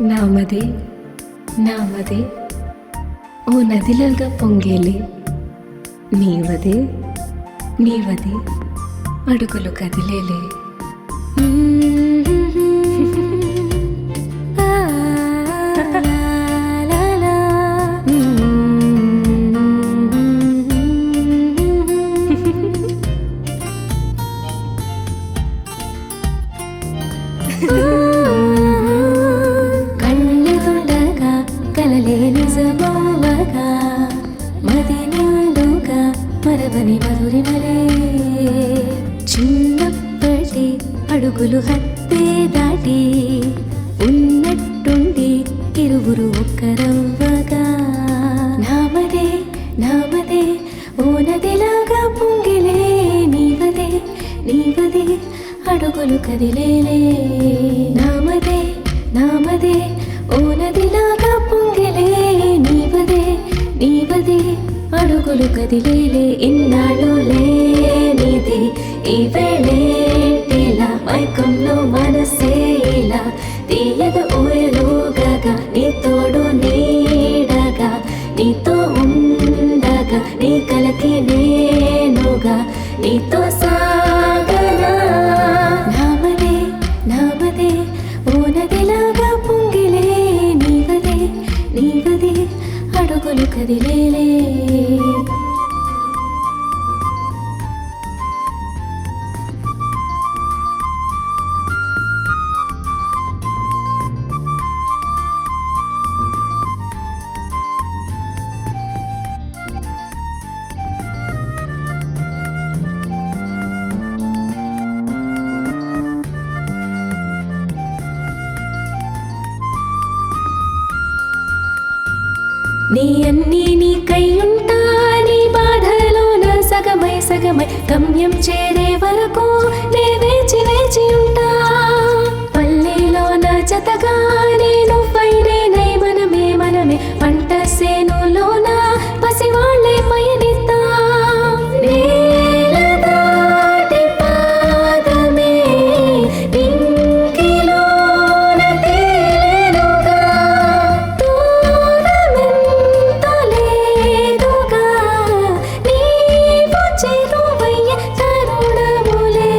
నామదే నామదే ఓ నదిలాగా పొంగేలే, నీవదే నీవదే అడుగులు కదిలేలే. కళ్ళెదుండగా కలలే నిజమవగా, మది నిండుగా మరవని మధురిమలే. చిన్నప్పటి అడుగులు హత్తే దాటి ఉన్నట్టుండి ఇరువురు ఒక్కరవ్వగా, నామదే నామదే ఓ నదిలాగా పొంగిలే, నీవదే నీవదే అడుగులు కదిలేలే. నామదే నామదే ఓ నదిలాగా పొంగిలే, నీవదే నీవదే అడుగులు కదిలేలే. ఇన్నాళ్ళు లేనిది ఈ వేళేలా, మైకంలో మనసే ఇలా తీయగా ఊయలుగగా, నీ తోడు నీడగా నీతో ఉండగా, నీ కలకి నేనుగా నీతో సాగనా. నామదే నామదే ఓ నదిలాగా పొంగిలే, నీవదే నీవదే అడుగులు కదిలేలే. నీ అన్నీ నీకయ్యుంటా, నీ బాధలోన సగమై సగమై గమ్యం చేరే వరకు నే వేచి వేచి ఉంటా. పల్లెలోన జతగా నేను పైనే మనమే మనమే పంట సేనులోన పసివాళ్ళే పయనిద్దా. నేల దాటి పాదమే నింగిలోన తేలెనుగా, దూరమెంత లేదుగా నీవు చేరువయ్యే తరుణములే.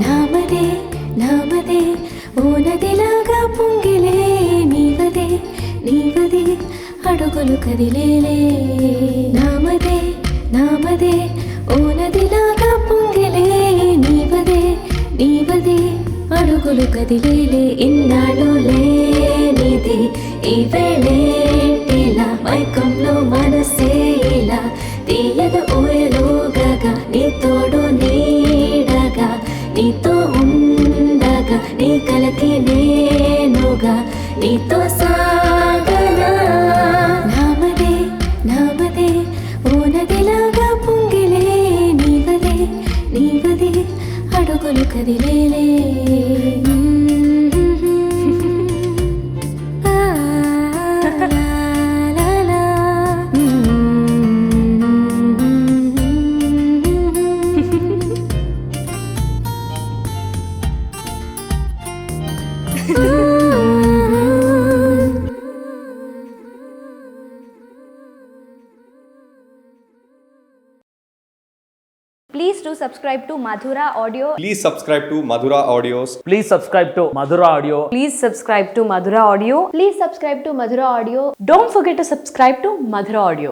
నామదే నామదే ఓ నదిలాగా పొంగిలే, నీవదే నీవదే అడుగులు కదిలేలే. నామదే నామదే ఓ నదిలాగా పొంగిలే, నీవదే నీవదే అడుగులు కదిలేలే. ఇన్నాళ్ళు లేనిది ఈ వేళేలా, మైకంలో మనసే ఇలా తీయగా ఊయలుగగా, నీ తోడు నీడగా నీతో ఉండగా, నీ కలకి నేనుగా నీతో సాగనా. నామదే నామదే ఓ నదిలాగా పొంగిలే, నీవదే నీవదే అడుగులు కదిలేలే. Please do subscribe to Madhura Audio. Please subscribe to Madhura Audios. Please subscribe to Madhura Audio. Please subscribe to Madhura Audio. Please subscribe to Madhura Audio. Don't forget to subscribe to Madhura Audio.